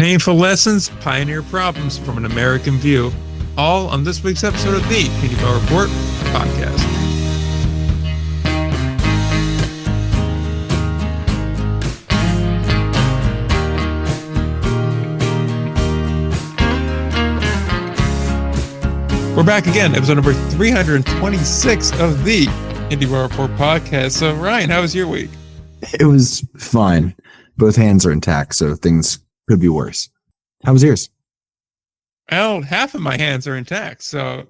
Painful lessons, pioneer problems from an American view. All on this week's episode of the Indie Bar Report podcast. We're back again, episode number 326 of the Indie Bar Report podcast. So, Ryan, how was your week? It was fine. Both hands are intact, so things could be worse. How was yours? Well, half of my hands are intact, so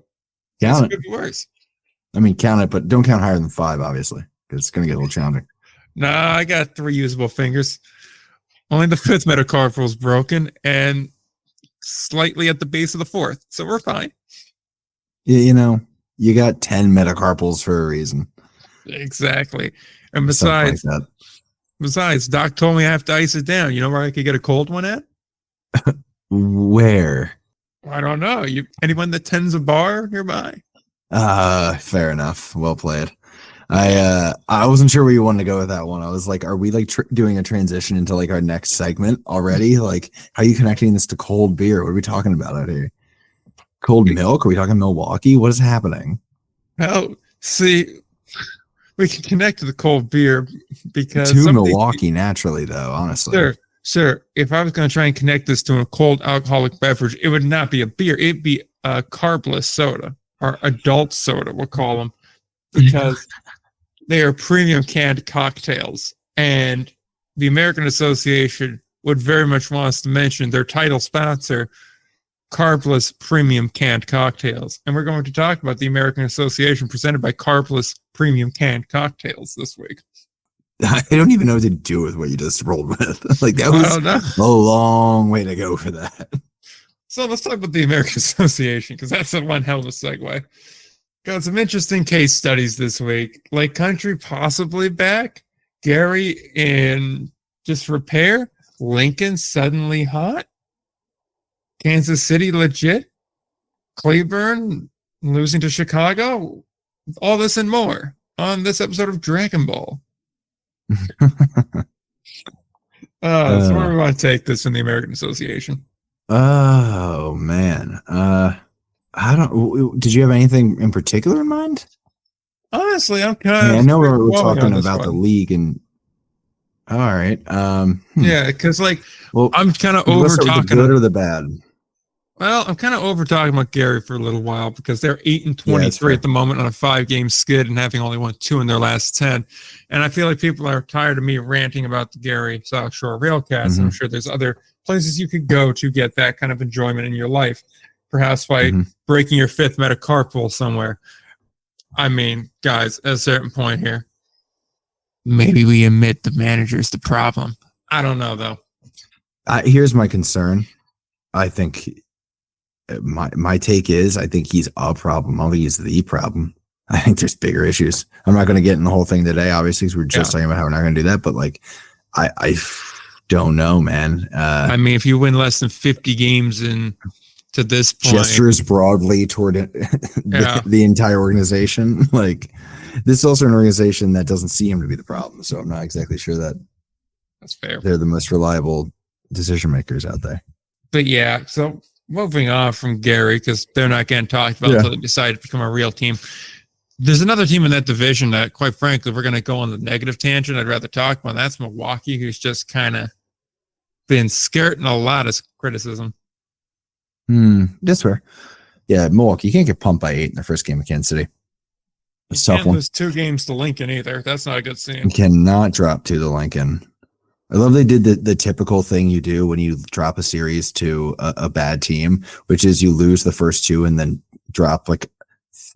count could be worse. I mean, count it, but don't count higher than 5, obviously, because it's going to get a little challenging. Nah, I got 3 usable fingers. Only the 5th metacarpal is broken, and slightly at the base of the 4th, so we're fine. Yeah, you know, you got 10 metacarpals for a reason. Exactly. And besides, Doc told me I have to ice it down. You know where I could get a cold one at? Where? I don't know. Anyone that tends a bar nearby? Fair enough. Well played. I wasn't sure where you wanted to go with that one. I was like, are we like doing a transition into like our next segment already? Like, how are you connecting this to cold beer? What are we talking about out here? Cold milk? Are we talking Milwaukee? What is happening? Well, see, we can connect to the cold beer because to Milwaukee naturally, though. Honestly, sir. If I was going to try and connect this to a cold alcoholic beverage, it would not be a beer. It'd be a carbless soda or adult soda, we'll call them, because they are premium canned cocktails, and the American Association would very much want us to mention their title sponsor, Carbless Premium Canned Cocktails. And we're going to talk about the American Association presented by Carbless Premium Canned Cocktails this week. I don't even know what to do with what you just rolled with. Like, that was a long way to go for that. So let's talk about the American Association, because that's one hell of a segue. Got some interesting case studies this week. Lake Country possibly back. Gary in disrepair. Lincoln suddenly hot. Kansas City legit, Cleburne losing to Chicago, all this and more on this episode of Dragon Ball. So where do we want to take this in the American Association? Oh man, I don't. Did you have anything in particular in mind? Honestly, I'm kind of. I know we're talking about the league, and all right. Yeah, because I'm kind of over talking. The good or the bad? Well, I'm kind of over talking about Gary for a little while because they're 8-23 at the moment on a 5-game skid and having only won 2 in their last 10. And I feel like people are tired of me ranting about the Gary South Shore Railcats. Mm-hmm. I'm sure there's other places you could go to get that kind of enjoyment in your life, perhaps by breaking your 5th metacarpal somewhere. I mean, guys, at a certain point here, maybe we admit the manager's the problem. I don't know, though. Here's my concern. I think my take is I think he's a problem. I don't think he's the problem. I think there's bigger issues. I'm not going to get in the whole thing today, obviously, because we're just talking about how we're not going to do that. But like, I don't know, man. I mean, if you win less than 50 games to this point, gestures broadly toward the entire organization. Like, this is also an organization that doesn't see him to be the problem. So I'm not exactly sure that that's fair. They're the most reliable decision makers out there. But yeah, so moving on from Gary, because they're not getting talked about until they decide to become a real team. There's another team in that division that, quite frankly, we're going to go on the negative tangent. I'd rather talk about. That's Milwaukee, who's just kind of been skirting a lot of criticism. That's fair. Yeah, Milwaukee, you can't get pumped by 8 in the first game of Kansas City. It's tough one. Lose 2 games to Lincoln either. That's not a good scene. You cannot drop to the Lincoln. I love they did the typical thing you do when you drop a series to a bad team, which is you lose the first 2 and then drop like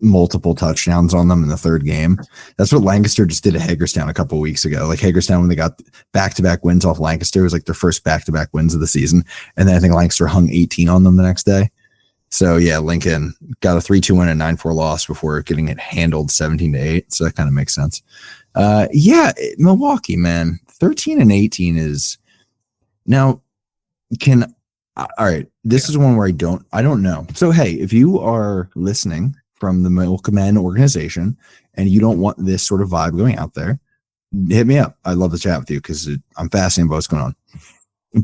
multiple touchdowns on them in the 3rd game. That's what Lancaster just did to Hagerstown a couple of weeks ago. Like Hagerstown, when they got back-to-back wins off Lancaster, it was like their first back-to-back wins of the season. And then I think Lancaster hung 18 on them the next day. So yeah, Lincoln got a 3-2 win and 9-4 loss before getting it handled 17-8. So that kind of makes sense. Milwaukee, man. 13-18 is now all right. This is one where I don't know. So, hey, if you are listening from the Milkmen organization and you don't want this sort of vibe going out there, hit me up. I'd love to chat with you because I'm fascinated by what's going on.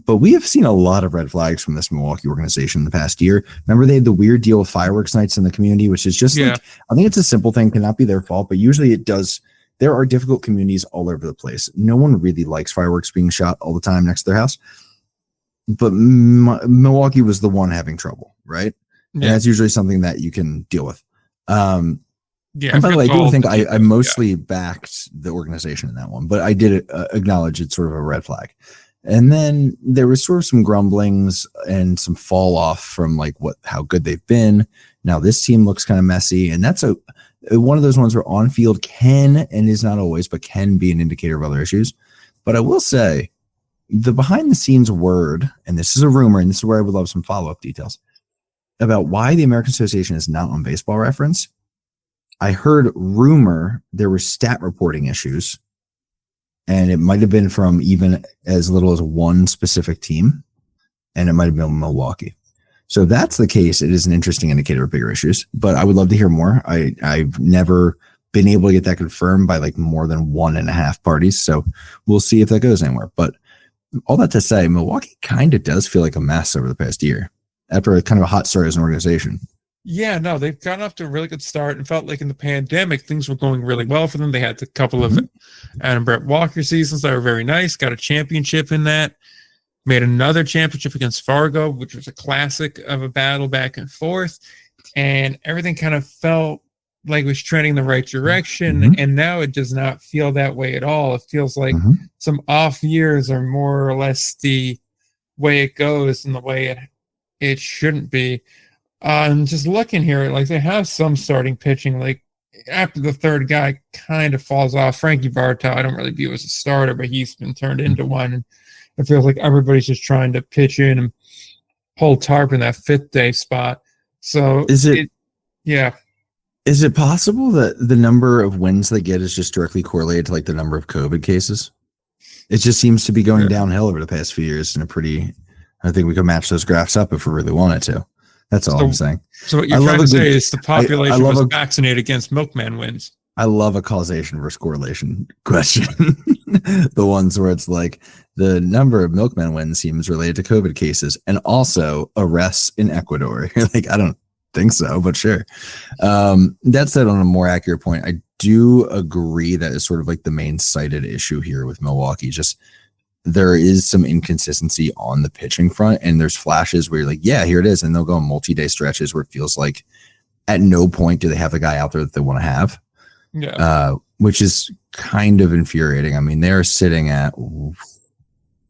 But we have seen a lot of red flags from this Milwaukee organization in the past year. Remember, they had the weird deal with fireworks nights in the community, which is just like, I think it's a simple thing, cannot be their fault, but usually it does. There are difficult communities all over the place. No one really likes fireworks being shot all the time next to their house. But Milwaukee was the one having trouble, right? Yeah. And that's usually something that you can deal with. And by the way, I do think I mostly backed the organization in that one, but I did acknowledge it's sort of a red flag. And then there was sort of some grumblings and some fall off from like how good they've been. Now this team looks kind of messy, and that's one of those ones where on field can, and is not always, but can be an indicator of other issues. But I will say the behind the scenes word, and this is a rumor, and this is where I would love some follow up details about why the American Association is not on Baseball Reference. I heard rumor there were stat reporting issues. And it might have been from even as little as one specific team, and it might have been Milwaukee. So if that's the case, it is an interesting indicator of bigger issues. But I would love to hear more. I've never been able to get that confirmed by like more than 1.5 parties. So we'll see if that goes anywhere. But all that to say, Milwaukee kind of does feel like a mess over the past year after a kind of a hot start as an organization. Yeah, no, they've gotten off to a really good start and felt like in the pandemic, things were going really well for them. They had a couple of Adam Brett Walker seasons that were very nice, got a championship in that, made another championship against Fargo, which was a classic of a battle back and forth. And everything kind of felt like it was trending in the right direction. And now it does not feel that way at all. It feels like some off years are more or less the way it goes and the way it shouldn't be. And just looking here, like they have some starting pitching. Like after the third guy kind of falls off, Frankie Bartow, I don't really view as a starter, but he's been turned into one. And it feels like everybody's just trying to pitch in and pull tarp in that fifth day spot. So is it possible that the number of wins they get is just directly correlated to like the number of COVID cases? It just seems to be going downhill over the past few years I think we could match those graphs up if we really wanted to. That's all I'm saying. So what you're trying to say is the population was vaccinated against milkman wins. I love a causation versus correlation question. The ones where it's like the number of milkman wins seems related to COVID cases and also arrests in Ecuador. You're like, I don't think so, but sure. That said, on a more accurate point, I do agree that is sort of like the main cited issue here with Milwaukee. Just there is some inconsistency on the pitching front, and there's flashes where you're like, yeah, here it is. And they'll go on multi-day stretches where it feels like at no point do they have the guy out there that they want to have. Yeah. Which is kind of infuriating. I mean, they're sitting at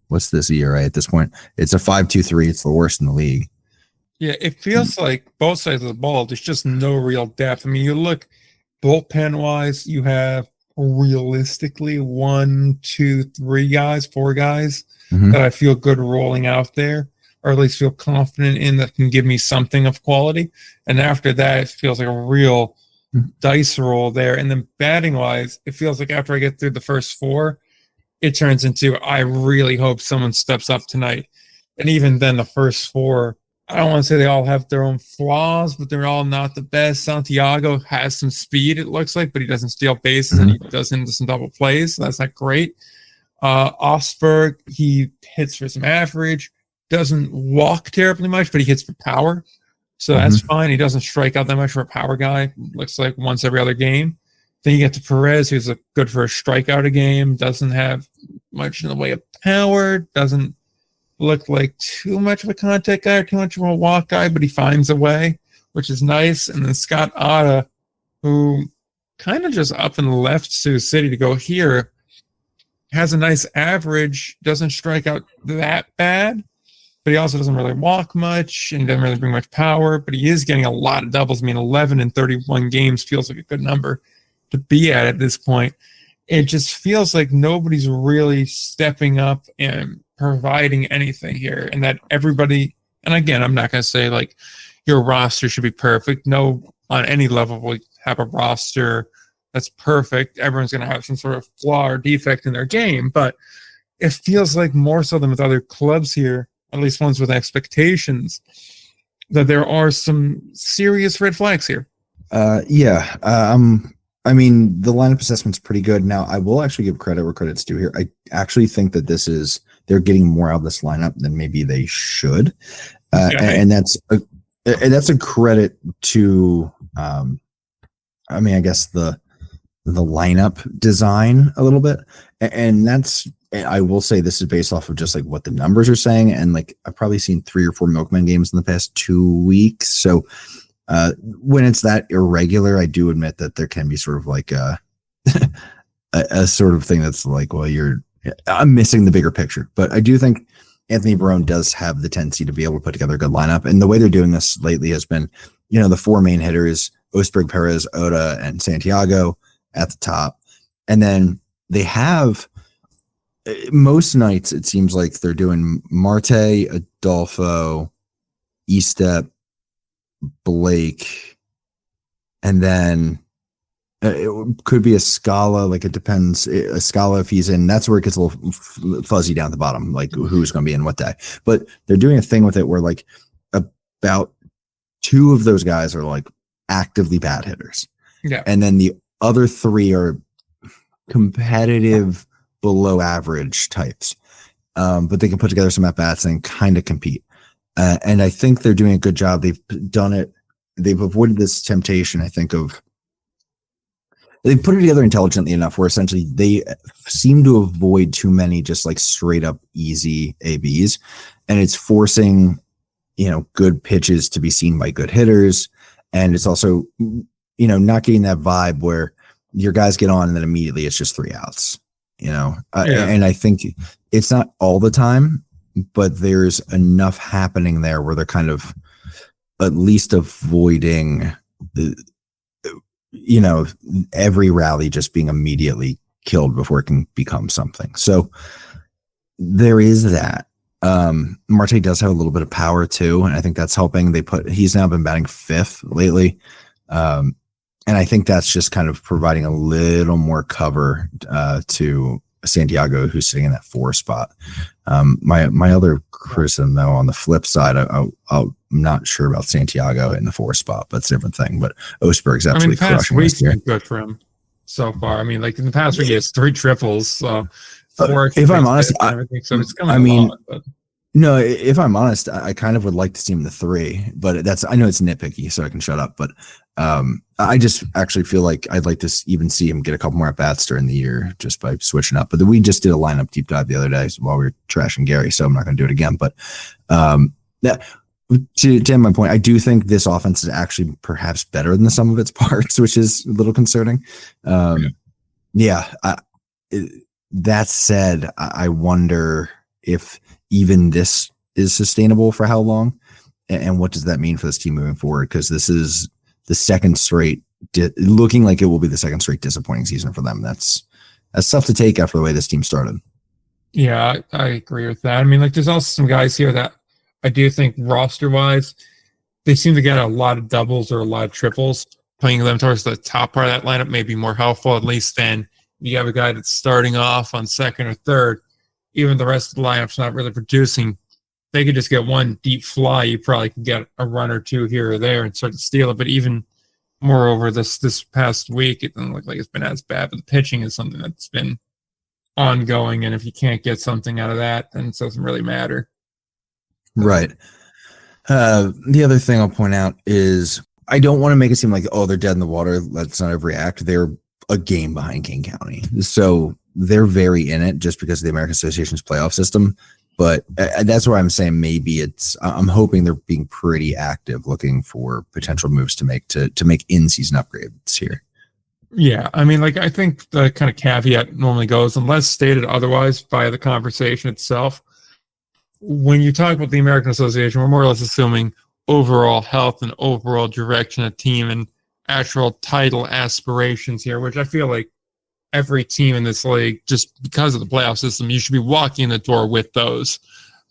what's this ERA at this point? It's a 5.23. It's the worst in the league. Yeah, it feels like both sides of the ball, there's just no real depth. I mean, you look bullpen wise, you have realistically 1, 2, 3 guys, 4 guys that I feel good rolling out there, or at least feel confident in, that can give me something of quality. And after that, it feels like a real dice roll there. And then batting wise, it feels like after I get through the first 4, it turns into, I really hope someone steps up tonight. And even then, the first 4, I don't want to say they all have their own flaws, but they're all not the best. Santiago has some speed, it looks like, but he doesn't steal bases and he does into some double plays. So that's not great. Osberg, he hits for some average, doesn't walk terribly much, but he hits for power. So that's fine. He doesn't strike out that much for a power guy. Looks like once every other game. Then you get to Perez, who's good for a strikeout a game, doesn't have much in the way of power, doesn't look like too much of a contact guy or too much of a walk guy, but he finds a way, which is nice. And then Scott Otta, who kind of just up and left Sioux City to go here, has a nice average, doesn't strike out that bad, but he also doesn't really walk much and doesn't really bring much power, but he is getting a lot of doubles. I mean, 11 in 31 games feels like a good number to be at this point. It just feels like nobody's really stepping up and providing anything here, and that everybody, and again, I'm not going to say like your roster should be perfect. No, on any level we have a roster that's perfect. Everyone's going to have some sort of flaw or defect in their game, but it feels like more so than with other clubs here, at least ones with expectations, that there are some serious red flags here. I mean, the lineup assessment's pretty good. Now, I will actually give credit where credit's due here. I actually think that this is they're getting more out of this lineup than maybe they should. Okay. And that's a credit to, I mean, I guess the lineup design a little bit. And that's, I will say this is based off of just like what the numbers are saying. And like, I've probably seen 3 or 4 Milkman games in the past 2 weeks. So when it's that irregular, I do admit that there can be sort of like a sort of thing that's like, well, I'm missing the bigger picture. But I do think Anthony Barone does have the tendency to be able to put together a good lineup. And the way they're doing this lately has been, the 4 main hitters, Osberg, Perez, Oda, and Santiago at the top. And then they have, most nights, it seems like they're doing Marte, Adolfo, Estep, Blake, and then it could be a Scala. Like, it depends. A Scala, if he's in, that's where it gets a little fuzzy down the bottom, like who's going to be in what day. But they're doing a thing with it where like about 2 of those guys are like actively bad hitters. Yeah. And then the other 3 are competitive, below average types. But they can put together some at-bats and kind of compete. And I think they're doing a good job. They've done it. They've avoided this temptation, I think, they've put it together intelligently enough where essentially they seem to avoid too many just like straight up easy ABs. And it's forcing, good pitches to be seen by good hitters. And it's also, not getting that vibe where your guys get on and then immediately it's just 3 outs, and I think it's not all the time, but there's enough happening there where they're kind of at least avoiding every rally just being immediately killed before it can become something. So there is that. Marte does have a little bit of power too, and I think that's helping. He's now been batting 5th lately. And I think that's just kind of providing a little more cover to Santiago, who's sitting in that 4 spot. My other criticism, though, on the flip side, I'm not sure about Santiago in the 4 spot, but it's a different thing. But Osberg's absolutely crushing this year. Been good for him so far. I mean, like in the past week, he has 3 triples. So 4 if I'm honest, so it's coming a lot, but. No, if I'm honest, I kind of would like to see him the 3, but I know it's nitpicky, so I can shut up. But I just actually feel like I'd like to even see him get a couple more at bats during the year just by switching up. But we just did a lineup deep dive the other day while we were trashing Gary, so I'm not going to do it again. But to end my point, I do think this offense is actually perhaps better than the sum of its parts, which is a little concerning. That said, I wonder if even this is sustainable for how long, and what does that mean for this team moving forward? Because this is the second straight, looking like it will be the second straight disappointing season for them. That's tough to take after the way this team started. Yeah, I agree with that. I mean, like, there's also some guys here that I do think roster-wise, they seem to get a lot of doubles or a lot of triples. Playing them towards the top part of that lineup may be more helpful, at least than you have a guy that's starting off on second or third. Even the rest of the lineup's not really producing. They could just get one deep fly. You probably could get a run or 2 here or there and start to steal it. But even moreover, this past week, it doesn't look like it's been as bad. But the pitching is something that's been ongoing. And if you can't get something out of that, then it doesn't really matter. Right. The other thing I'll point out is I don't want to make it seem like, they're dead in the water. Let's not overreact. They're a game behind King County. So they're very in it just because of the American Association's playoff system. But that's where I'm saying maybe I'm hoping they're being pretty active looking for potential moves to make in-season upgrades here. Yeah, I mean, like, I think the kind of caveat normally goes, unless stated otherwise by the conversation itself, when you talk about the American Association, we're more or less assuming overall health and overall direction of team and actual title aspirations here, which I feel like every team in this league, just because of the playoff system, you should be walking in the door with those.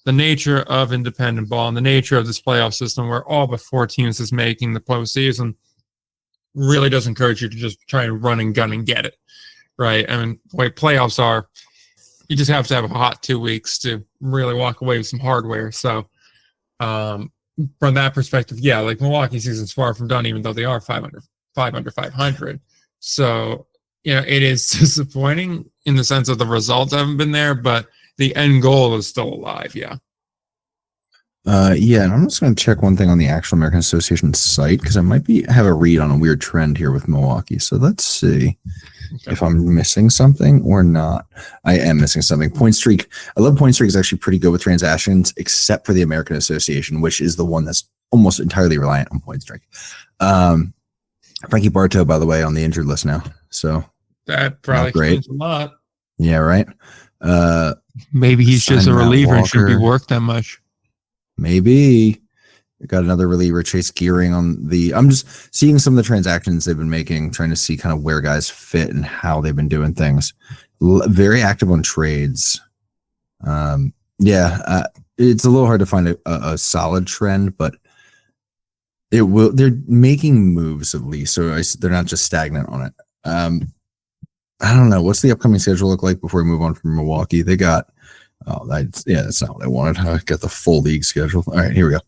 The nature of independent ball and the nature of this playoff system where all but 4 teams is making the postseason really does encourage you to just try and run and gun and get it, right? I mean, the way playoffs are, you just have to have a hot 2 weeks to really walk away with some hardware. So from that perspective, yeah, like Milwaukee season's far from done, even though they are 500. So, it is disappointing in the sense of the results haven't been there, but the end goal is still alive. Yeah. Yeah, and I'm just going to check one thing on the actual American Association site because I might have a read on a weird trend here with Milwaukee. So let's see if I'm missing something or not. I am missing something. Point streak. I love point streak is actually pretty good with transactions, except for the American Association, which is the one that's almost entirely reliant on point streak. Frankie Bartow, by the way, on the injured list now. So that probably explains a lot. Yeah, right. Maybe he's just a reliever and shouldn't be worked that much. Maybe. Got another reliever, Chase Gearing on the. I'm just seeing some of the transactions they've been making, trying to see kind of where guys fit and how they've been doing things. Very active on trades. It's a little hard to find a solid trend, but it will. They're making moves at least, so they're not just stagnant on it. I don't know. What's the upcoming schedule look like before we move on from Milwaukee? They got. That's not what I wanted. I got the full league schedule. All right, here we go.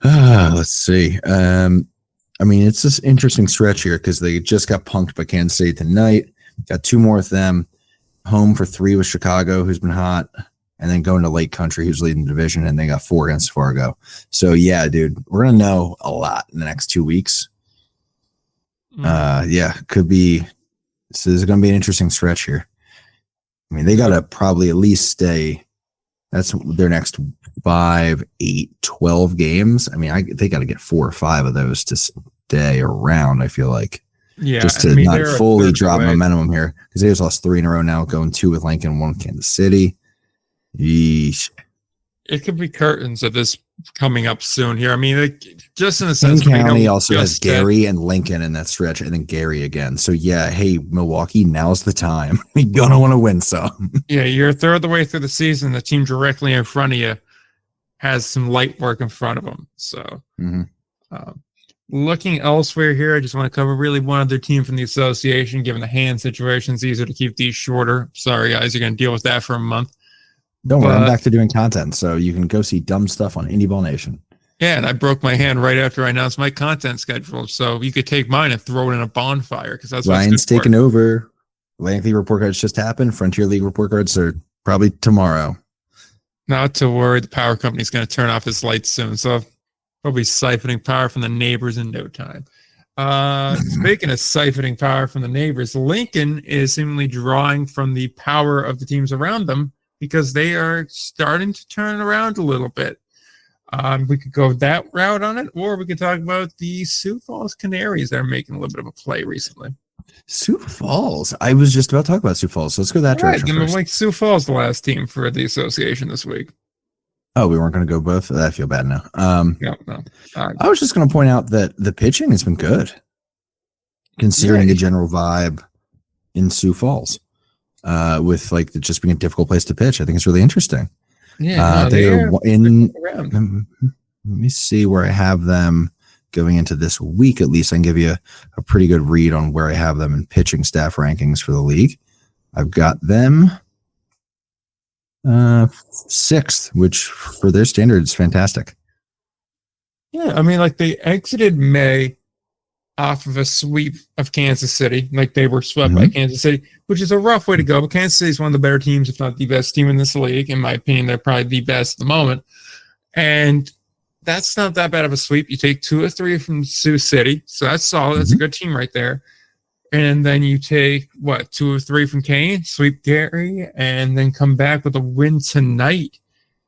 Let's see. It's this interesting stretch here because they just got punked by Kansas State tonight. Got 2 more with them. Home for 3 with Chicago, who's been hot, and then going to Lake Country, who's leading the division, and they got 4 against Fargo. So yeah, dude, we're gonna know a lot in the next 2 weeks. Could be. So this is gonna be an interesting stretch here. I mean, they got to probably at least stay. That's their next 5, 8, 12 games. I mean, they got to get 4 or 5 of those to stay around, I feel like. Yeah. Just to not fully drop momentum here. Because they just lost 3 in a row now, going 2 with Lincoln, 1 with Kansas City. Yeesh. It could be curtains of this coming up soon here. I mean, just in a sense. King County also has Gary and Lincoln in that stretch, and then Gary again. So yeah, hey, Milwaukee, now's the time. You're gonna want to win some. Yeah, you're a third of the way through the season. The team directly in front of you has some light work in front of them. So looking elsewhere here, I just want to cover really one other team from the association. Given the hand situation, it's easier to keep these shorter. Sorry, guys, you're going to deal with that for a month. Don't worry, I'm back to doing content, so you can go see dumb stuff on Indie Ball Nation. Yeah, and I broke my hand right after I announced my content schedule, so you could take mine and throw it in a bonfire because that's Ryan's taking over. Lengthy report cards just happened. Frontier League report cards are probably tomorrow. Not to worry, the power company's going to turn off its lights soon, so we'll be siphoning power from the neighbors in no time. Speaking of siphoning power from the neighbors, Lincoln is seemingly drawing from the power of the teams around them, because they are starting to turn around a little bit. We could go that route on it, or we could talk about the Sioux Falls Canaries that are making a little bit of a play recently. Sioux Falls? I was just about to talk about Sioux Falls, so let's go that direction first. Like Sioux Falls, the last team for the association this week. Oh, we weren't going to go both? I feel bad now. No. I was just going to point out that the pitching has been good, considering the general vibe in Sioux Falls. With like just being a difficult place to pitch. I think it's really interesting. Yeah, they're in. Let me see where I have them going into this week. At least I can give you a pretty good read on where I have them in pitching staff rankings for the league. I've got them 6th, which for their standards is fantastic. Yeah, I mean, like they exited May off of a sweep of Kansas City. Like they were swept by Kansas City, which is a rough way to go. But Kansas City is one of the better teams, if not the best team in this league. In my opinion, they're probably the best at the moment. And that's not that bad of a sweep. You take 2 or 3 from Sioux City. So that's solid. That's a good team right there. And then you take, 2 or 3 from Kane, sweep Gary, and then come back with a win tonight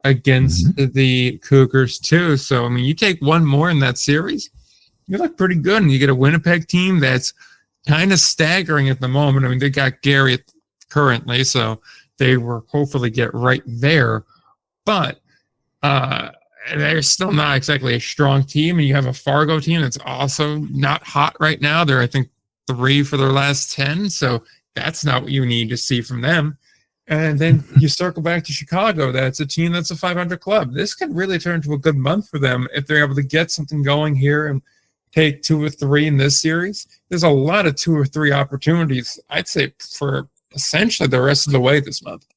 against the Cougars too. So, I mean, you take 1 more in that series, you look pretty good, and you get a Winnipeg team that's kind of staggering at the moment. I mean, they got Gary currently, so they will hopefully get right there. But they're still not exactly a strong team, and you have a Fargo team that's also not hot right now. They're, I think, 3 for their last 10, so that's not what you need to see from them. And then you circle back to Chicago. That's a team that's a 500 club. This could really turn into a good month for them if they're able to get something going here and take 2 or 3 in this series. There's a lot of 2 or 3 opportunities, I'd say, for essentially the rest of the way this month.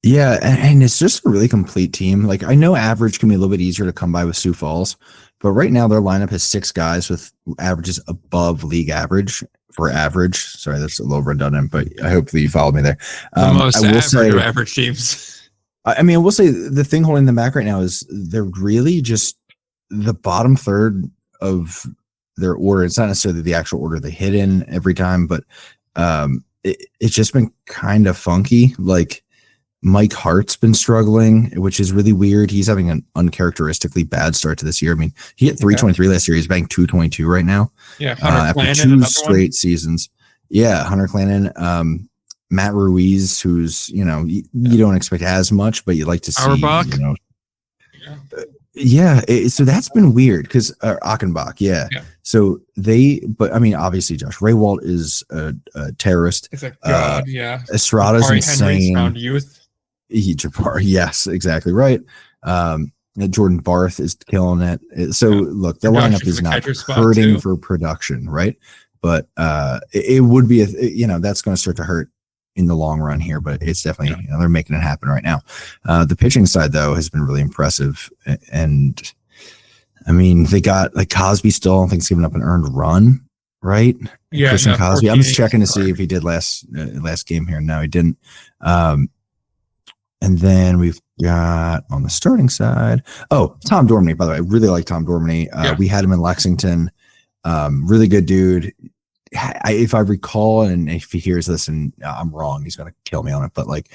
Yeah, and it's just a really complete team. Like, I know average can be a little bit easier to come by with Sioux Falls, but right now their lineup has 6 guys with averages above league average for average. Sorry, that's a little redundant, but I hope that you followed me there. The most I will average say, of average teams. I mean, I will say the thing holding them back right now is they're really just the bottom third of their order. It's not necessarily the actual order they hit in every time, but it's just been kind of funky. Like Mike Hart's been struggling, which is really weird. He's having an uncharacteristically bad start to this year. I mean, he hit 323 last year. He's batting 222 right now. Yeah, after 2 straight seasons. Yeah, Hunter Clannon, Matt Ruiz, who's you don't expect as much, but you like to see. Auerbach. So that's been weird because Achenbach, yeah. So but I mean, obviously, Josh Raywalt is a terrorist. It's like God, yeah. Estrada's insane. Found youth. Yes, exactly right. Jordan Barth is killing it. So look, the lineup is not hurting for production, right? But it would be that's going to start to hurt in the long run here, but it's definitely they're making it happen right now. The pitching side though has been really impressive, and I mean they got like Cosby still. I don't think he's given up an earned run, right? Yeah, Christian Cosby. I'm just checking to see if he did last game here. No, he didn't. And then we've got on the starting side. Oh, Tom Dorminey, by the way. I really like Tom Dorminey. We had him in Lexington. Really good dude. If I recall, and if he hears this and I'm wrong, he's going to kill me on it. But like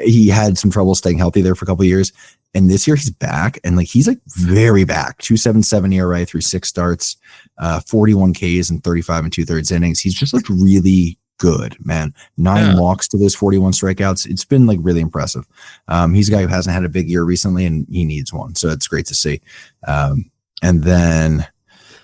he had some trouble staying healthy there for a couple of years. And this year he's back and like he's like very back. 2.77 ERA through 6 starts, 41 Ks and 35 2/3 innings. He's just looked really good, man. 9 walks to those 41 strikeouts. It's been like really impressive. He's a guy who hasn't had a big year recently and he needs one. So it's great to see. And then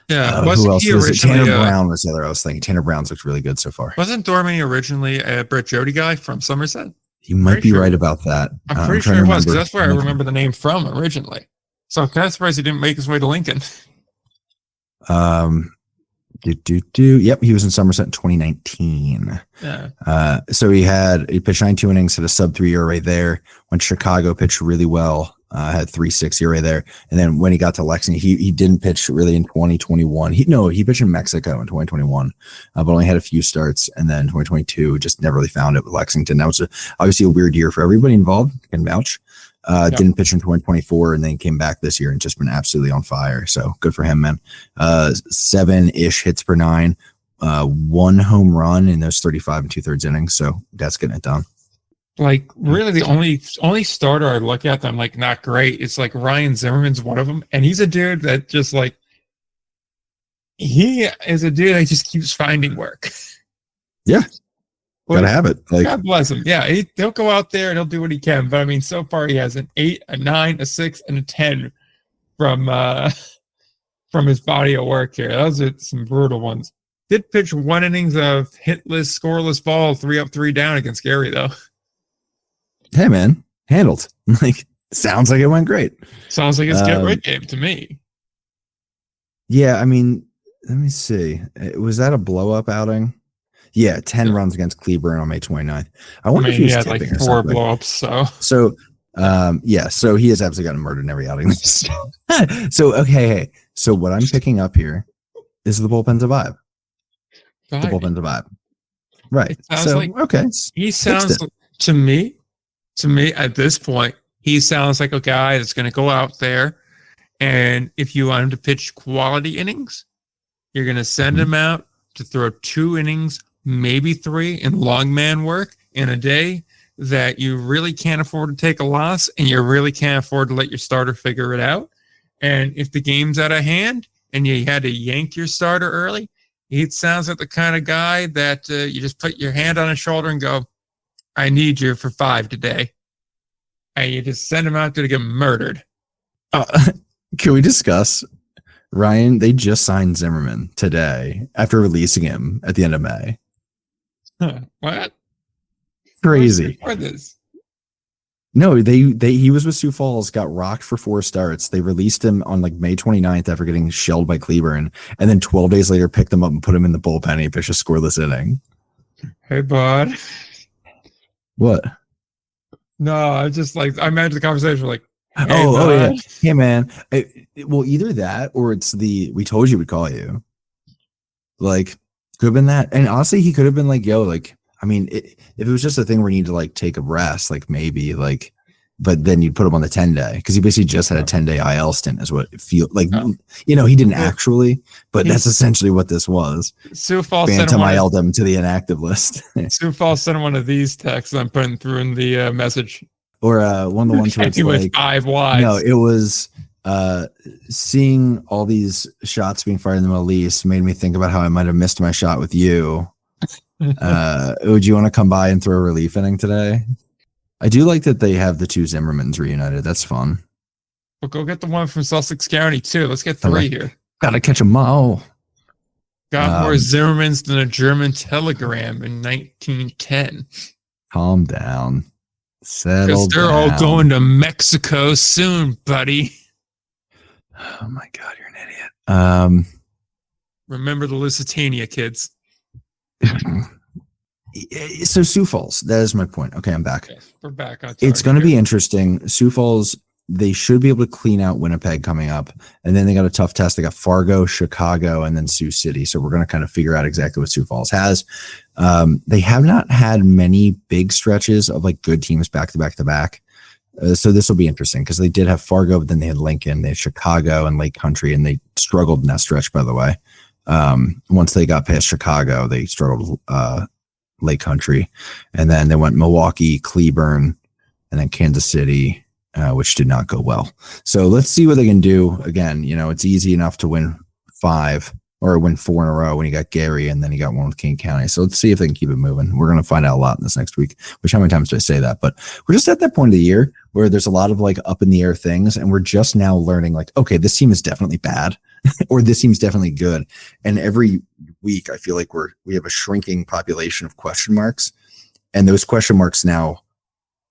who else was it? Tanner Brown was the other I was thinking. Tanner Brown's looked really good so far. Wasn't Dorminey originally a Brett Jody guy from Somerset? You might be right about that. I'm pretty sure it was, because that's where I remember the name from originally. So I'm kind of surprised he didn't make his way to Lincoln. Yep, he was in Somerset in 2019. Yeah. So he pitched 92 innings, had a sub-3 ERA there. Went to Chicago, pitched really well. Had 3.6 ERA there. And then when he got to Lexington, he didn't pitch really in 2021. He pitched in Mexico in 2021, but only had a few starts. And then 2022 just never really found it with Lexington. That was obviously a weird year for everybody involved. Can vouch. Didn't pitch in 2024 and then came back this year and just been absolutely on fire. So good for him, man. 7-ish hits per 9, 1 home run in those 35 2/3 innings. So that's getting it done. Like really the only starter I look at that I'm like not great. It's like Ryan Zimmerman's one of them. And he's a dude that just like, he is a dude that just keeps finding work. Yeah. Gotta have it. Like, God bless him. Yeah, he'll go out there and he'll do what he can. But I mean, so far he has an 8, a 9, a 6, and a 10 from his body of work here. Those are some brutal ones. Did pitch 1 innings of hitless, scoreless ball, 3 up, 3 down against Gary though. Hey man, handled. Like, sounds like it went great. Sounds like it's get right game to me. Yeah, I mean, let me see. Was that a blow up outing? Yeah, 10 runs against Cleburne on May 29th. I wonder if he was had like 4 blow-ups. So he has absolutely gotten murdered in every outing. So, okay, hey. So what I'm picking up here is the bullpen's a vibe. The bullpen's a vibe. Right. So, like, okay. He sounds, to me, at this point, he sounds like a guy that's going to go out there, and if you want him to pitch quality innings, you're going to send him out to throw 2 innings, maybe 3 in long man work in a day that you really can't afford to take a loss and you really can't afford to let your starter figure it out. And if the game's out of hand and you had to yank your starter early, he sounds like the kind of guy that you just put your hand on his shoulder and go, I need you for 5 today. And you just send him out there to get murdered. Can we discuss Ryan? They just signed Zimmerman today after releasing him at the end of May. What? Crazy. For this? No, he was with Sioux Falls, got rocked for 4 starts. They released him on like May 29th after getting shelled by Cleburne, and then 12 days later picked him up and put him in the bullpen and he pitched a scoreless inning. Hey, bud. What? No, I just like, I imagine the conversation like, hey, yeah. Hey, man. Well, either that or it's we told you we'd call you. Like, Could have been that. And honestly, he could have been like, yo, like, I mean, if it was just a thing where you need to like take a rest, like maybe like, but then you'd put him on the 10-day because he basically just had a 10-day IL stint is what it feels like. You know, he didn't actually, but that's essentially what this was. Sioux Falls Phantom IL'd him to the inactive list. Sioux Falls sent one of these texts I'm putting through in the message. Or one of the ones where it's like 5 wides. No, it was seeing all these shots being fired in the Middle East made me think about how I might have missed my shot with you. Would you want to come by and throw a relief inning today? I do like that they have the two Zimmermans reunited. That's fun. We'll go get the one from Sussex County too. Let's get 3 here. Gotta catch them all. Got more Zimmermans than a German telegram in 1910. Calm down. Settle down. They're all going to Mexico soon, buddy. Oh my God, you're an idiot. Remember the Lusitania, kids. So Sioux Falls, that is my point. Okay, I'm back. Okay, we're back on. It's going to be interesting. Sioux Falls, they should be able to clean out Winnipeg coming up, and then they got a tough test. They got Fargo, Chicago, and then Sioux City. So we're going to kind of figure out exactly what Sioux Falls has. They have not had many big stretches of like good teams back to back to back. So this will be interesting because they did have Fargo, but then they had Lincoln, they had Chicago and Lake Country, and they struggled in that stretch, by the way. Once they got past Chicago, they struggled Lake Country, and then they went Milwaukee, Cleburne, and then Kansas City, which did not go well. So let's see what they can do. Again, you know, it's easy enough to win 5 or win 4 in a row when you got Gary and then you got one with King County. So let's see if they can keep it moving. We're going to find out a lot in this next week, which how many times do I say that? But we're just at that point of the year where there's a lot of like up in the air things. And we're just now learning like, okay, this team is definitely bad or this team's definitely good. And every week I feel like we have a shrinking population of question marks. And those question marks now,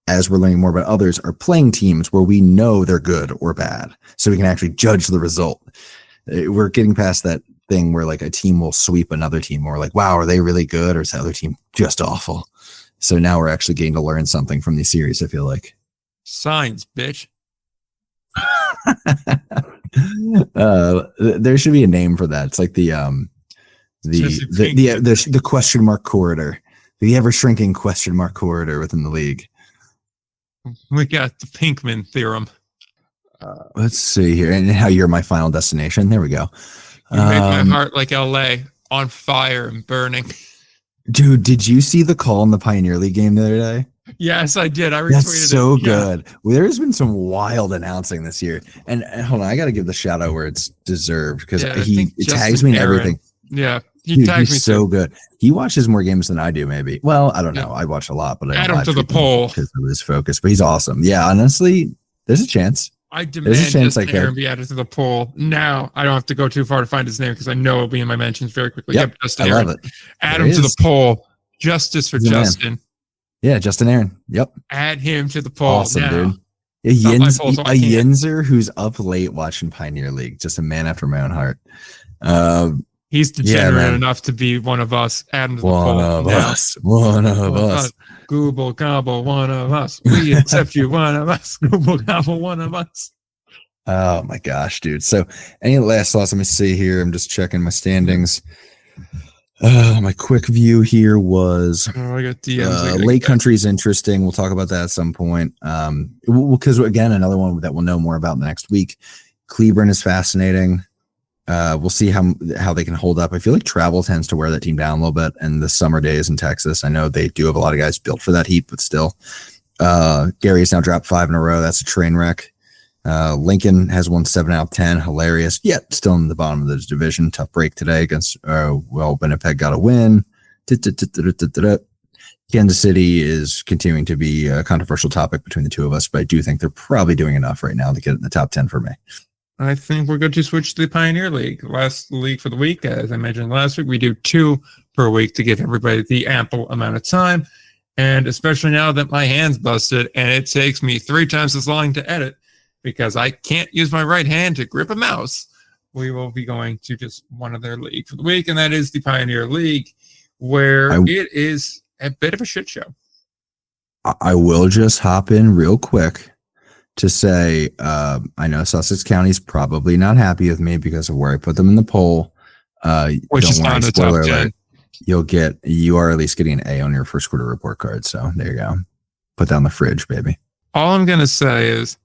as we're learning more about others, are playing teams where we know they're good or bad. So we can actually judge the result. We're getting past that thing where like a team will sweep another team or like, wow, are they really good or is the other team just awful? So now we're actually getting to learn something from these series, I feel like. Signs, bitch. There should be a name for that. It's like the question mark corridor, the ever shrinking question mark corridor within the league. We got the Pinkman theorem. Let's see here, and how you're my final destination. There we go. You make my heart like LA, on fire and burning. Dude, did you see the call in the Pioneer League game the other day? Yes, I did. I retweeted That's so it. good. Yeah. Well, there's been some wild announcing this year. And hold on, I got to give the shout out where it's deserved because he tags me in everything. Yeah, he tags me so good. He watches more games than I do, maybe. Well, I don't know. I watch a lot, but I add him to the poll because of his focus. But he's awesome. Yeah, honestly, there's a chance. I demand Justin Aaron be added to the poll. Now I don't have to go too far to find his name because I know it'll be in my mentions very quickly. Yep, Justin I Aaron. love it. Add him to the poll. Justice for Justin. Yeah, Justin Aaron. Yep. Add him to the poll. Awesome, now. dude. A Yinzer who's up late watching Pioneer League. Just a man after my own heart. He's degenerate enough to be one of us. Add him to the poll. One of us. Google gobble, one of us. We accept you, one of us. Google gobble, one of us. Oh my gosh, dude. So any last thoughts? Let me see here. I'm just checking my standings. My quick view here was I got DMs. Lake Country is interesting. We'll talk about that at some point. Because again, another one that we'll know more about in the next week. Cleburne is fascinating. We'll see how they can hold up. I feel like travel tends to wear that team down a little bit, and the summer days in Texas. I know they do have a lot of guys built for that heat, but still. Gary has now dropped 5 in a row. That's a train wreck. Lincoln has won 7 out of 10. Hilarious. Yet still in the bottom of the division. Tough break today against, Winnipeg got a win. Kansas City is continuing to be a controversial topic between the two of us, but I do think they're probably doing enough right now to get in the top 10 for me. I think we're going to switch to the Pioneer League. Last league for the week, as I mentioned last week, we do 2 per week to give everybody the ample amount of time. And especially now that my hand's busted and it takes me 3 times as long to edit, because I can't use my right hand to grip a mouse, we will be going to just one of their league for the week, and that is the Pioneer League, where it is a bit of a shit show. I will just hop in real quick to say I know Sussex County's probably not happy with me because of where I put them in the poll. Which is not in the top 10. you are at least getting an A on your first quarter report card. So there you go. Put down the fridge, baby. All I'm going to say is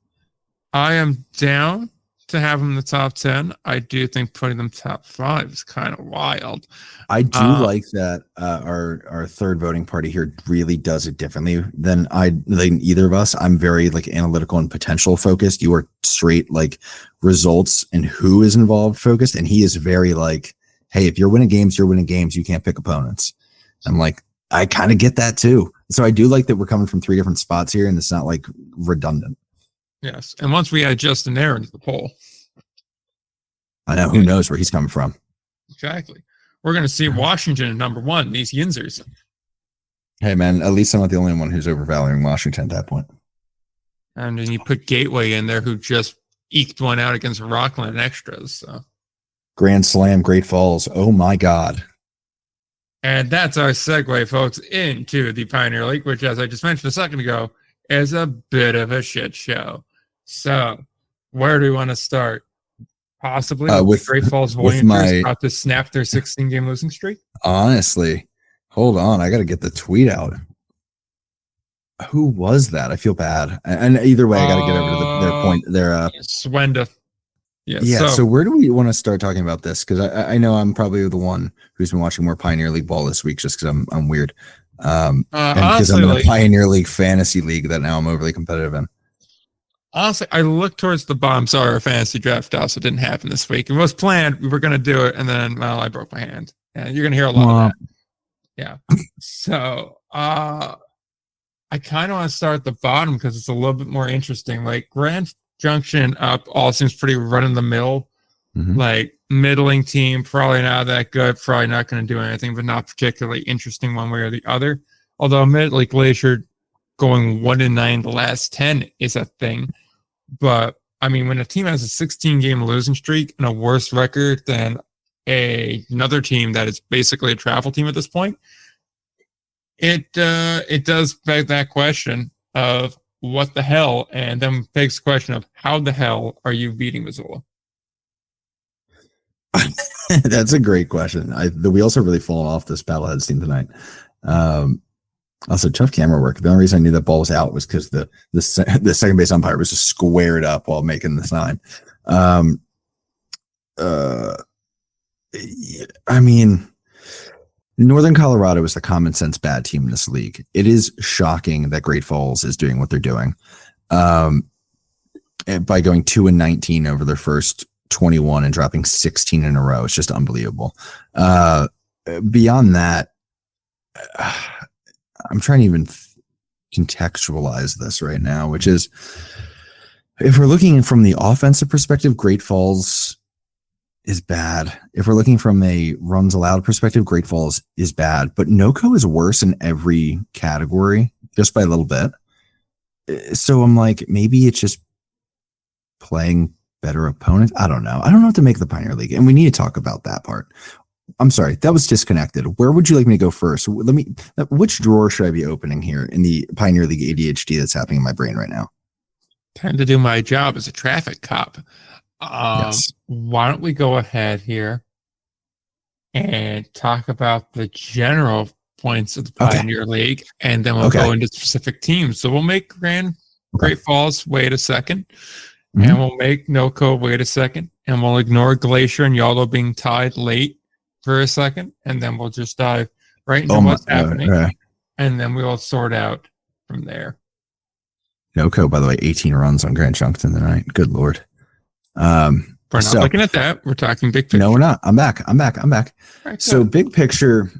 I am down to have them in the top 10. I do think putting them top 5 is kind of wild. I do like that our third voting party here really does it differently than either of us. I'm very like analytical and potential focused. You are straight like results and who is involved focused, and he is very like, hey, if you're winning games, you're winning games. You can't pick opponents. I'm like, I kind of get that too. So I do like that we're coming from 3 different spots here, and it's not like redundant. Yes, and once we add Justin Aaron to the poll, I know who knows where he's coming from. Exactly. We're going to see Washington at number 1. These Yinzers. Hey man, at least I'm not the only one who's overvaluing Washington at that point. And then you put Gateway in there, who just eked one out against Rockland Extras. So. Grand Slam, Great Falls. Oh my God. And that's our segue, folks, into the Pioneer League, which, as I just mentioned a second ago, is a bit of a shit show. So, where do we want to start? Possibly with Great Falls Voyagers about to snap their 16-game losing streak? Honestly, hold on. I got to get the tweet out. Who was that? I feel bad. And either way, I got to get over to their point. Swenda. Yeah. So where do we want to start talking about this? Because I know I'm probably the one who's been watching more Pioneer League ball this week, just because I'm weird. And because I'm in a Pioneer League fantasy league that now I'm overly competitive in. Honestly, I look towards the bottom. Sorry, our fantasy draft also didn't happen this week. It was planned. We were going to do it, and then, well, I broke my hand. And you're going to hear a lot of that. Yeah. So, I kind of want to start at the bottom because it's a little bit more interesting. Like, Grand Junction up all seems pretty run-in-the-mill. Mm-hmm. Like, middling team, probably not that good, probably not going to do anything, but not particularly interesting one way or the other. Although, like Glacier going 1-9 the last 10 is a thing. But, I mean, when a team has a 16-game losing streak and a worse record than another team that is basically a travel team at this point, it does beg that question of what the hell, and then begs the question of how the hell are you beating Missoula? That's a great question. The wheels have really fallen off this Battleheads team tonight. Also, tough camera work. The only reason I knew that ball was out was because the second base umpire was just squared up while making the sign. I mean, Northern Colorado is the common sense bad team in this league. It is shocking that Great Falls is doing what they're doing by going 2-19 over their first 21 and dropping 16 in a row. It's just unbelievable. Beyond that, I'm trying to even contextualize this right now, which is, if we're looking from the offensive perspective, Great Falls is bad. If we're looking from a runs allowed perspective, Great Falls is bad. But NoCo is worse in every category, just by a little bit. So I'm like, maybe it's just playing better opponents. I don't know. I don't know what to make of the Pioneer League, and we need to talk about that part. I'm sorry, that was disconnected. Where would you like me to go first? Which drawer should I be opening here in the Pioneer League ADHD that's happening in my brain right now? Time to do my job as a traffic cop. Yes. Why don't we go ahead here and talk about the general points of the Pioneer League, and then we'll go into specific teams. So we'll make Great Falls wait a second, and we'll make NoCo wait a second, and we'll ignore Glacier and Yolo being tied late for a second, and then we'll just dive right into what's happening, and then we'll sort out from there. NoCo, by the way, 18 runs on Grand Junction tonight. Good Lord. We're not looking at that. We're talking big picture. No, we're not. I'm back. Right, so big picture.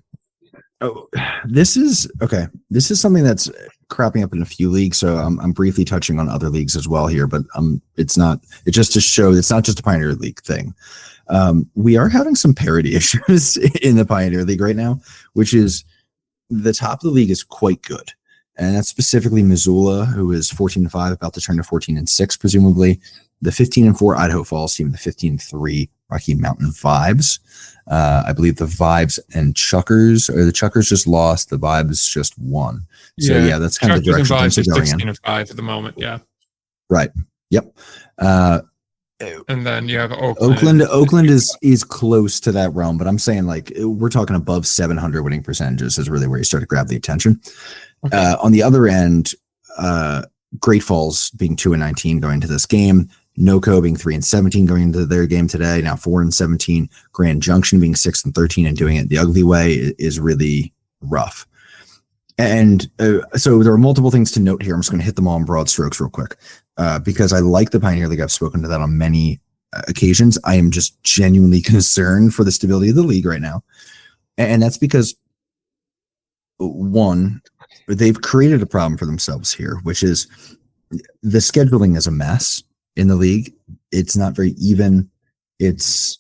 Oh, this is something that's cropping up in a few leagues. So I'm briefly touching on other leagues as well here, but it's just to show it's not just a Pioneer League thing. We are having some parity issues in the Pioneer League right now, which is the top of the league is quite good. And that's specifically Missoula, who is 14-5, about to turn to 14-6, presumably. The 15-4 Idaho Falls team, the 15-3 Rocky Mountain Vibes. I believe the Vibes and Chuckers, or the Chuckers just lost, the Vibes just won. So yeah, that's kind of the direction things are going in. 16-5 at the moment, yeah. Right. Yep. And then you have Oakland. Oakland is close to that realm, but I'm saying like we're talking above 700 winning percentages is really where you start to grab the attention. Okay. On the other end, Great Falls being 2-19 going into this game, NoCo being 3-17 going into their game today, now 4-17. Grand Junction being 6-13 and doing it the ugly way is really rough. And so there are multiple things to note here. I'm just going to hit them all in broad strokes real quick because I like the Pioneer League. I've spoken to that on many occasions. I am just genuinely concerned for the stability of the league right now. And that's because, one, they've created a problem for themselves here, which is the scheduling is a mess in the league. It's not very even. It's,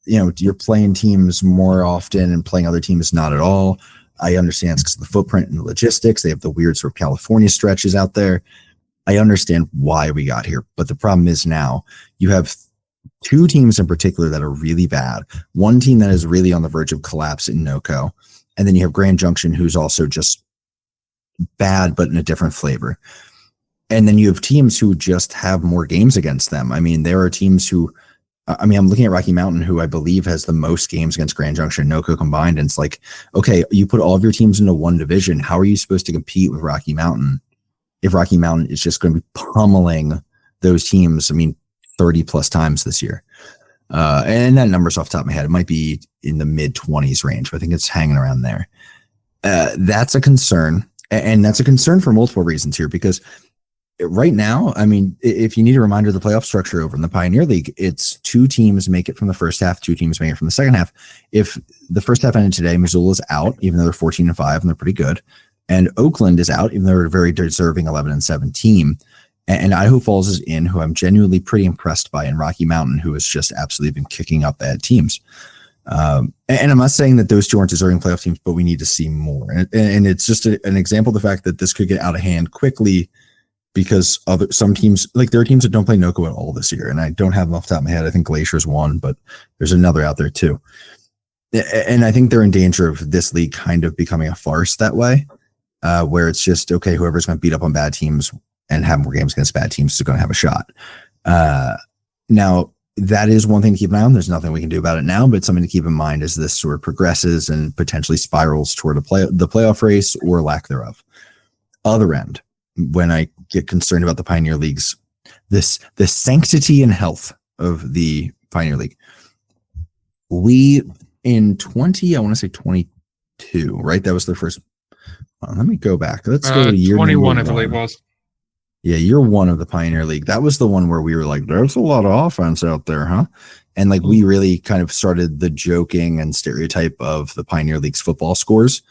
you're playing teams more often and playing other teams not at all. I understand it's because of the footprint and the logistics. They have the weird sort of California stretches out there. I understand why we got here. But the problem is now you have two teams in particular that are really bad. One team that is really on the verge of collapse in NoCo. And then you have Grand Junction, who's also just bad, but in a different flavor. And then you have teams who just have more games against them. I mean, there are teams who, I'm looking at Rocky Mountain, who I believe has the most games against Grand Junction and NoCo combined. And it's like, okay, you put all of your teams into one division. How are you supposed to compete with Rocky Mountain if Rocky Mountain is just going to be pummeling those teams? 30 plus times this year. And that number's off the top of my head. It might be in the mid 20s range, but I think it's hanging around there. That's a concern. And that's a concern for multiple reasons here, because right now, if you need a reminder of the playoff structure over in the Pioneer League, it's two teams make it from the first half, two teams make it from the second half. If the first half ended today, Missoula's out, even though they're 14-5 and they're pretty good. And Oakland is out, even though they're a very deserving 11-7 team. And Idaho Falls is in, who I'm genuinely pretty impressed by, and Rocky Mountain, who has just absolutely been kicking up bad teams. And I'm not saying that those two aren't deserving playoff teams, but we need to see more. And it's just an example of the fact that this could get out of hand quickly, because some teams, like there are teams that don't play NoCo at all this year. And I don't have them off the top of my head. I think Glacier's one, but there's another out there too. And I think they're in danger of this league kind of becoming a farce that way, where it's just, okay, whoever's going to beat up on bad teams and have more games against bad teams is going to have a shot. Now, that is one thing to keep an eye on. There's nothing we can do about it now, but it's something to keep in mind as this sort of progresses and potentially spirals toward the playoff race or lack thereof. Other end, when I get concerned about the Pioneer Leagues, the sanctity and health of the Pioneer League. We in 22, right? That was their first. Let me go back. Let's go to year 21, I believe was. Yeah, year one of the Pioneer League. That was the one where we were like, there's a lot of offense out there, huh? And like we really kind of started the joking and stereotype of the Pioneer League's football scores.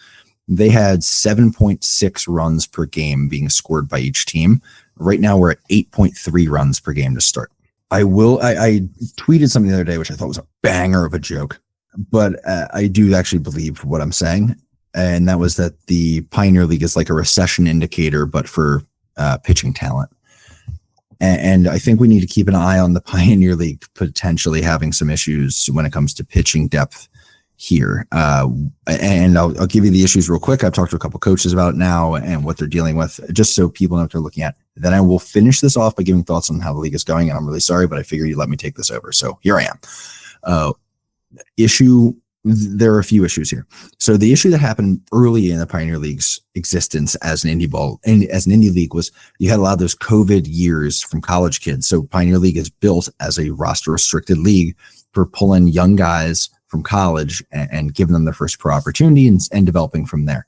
They had 7.6 runs per game being scored by each team. Right now we're at 8.3 runs per game to start. I tweeted something the other day, which I thought was a banger of a joke, but I do actually believe what I'm saying. And that was that the Pioneer League is like a recession indicator, but for pitching talent. And I think we need to keep an eye on the Pioneer League potentially having some issues when it comes to pitching depth here. And I'll give you the issues real quick. I've talked to a couple coaches about it now and what they're dealing with, just so people know what they're looking at. Then I will finish this off by giving thoughts on how the league is going. And I'm really sorry, but I figured you'd let me take this over. So here I am. There are a few issues here. So the issue that happened early in the Pioneer League's existence as an indie league was you had a lot of those COVID years from college kids. So Pioneer League is built as a roster restricted league for pulling young guys from college and giving them their first pro opportunity and developing from there.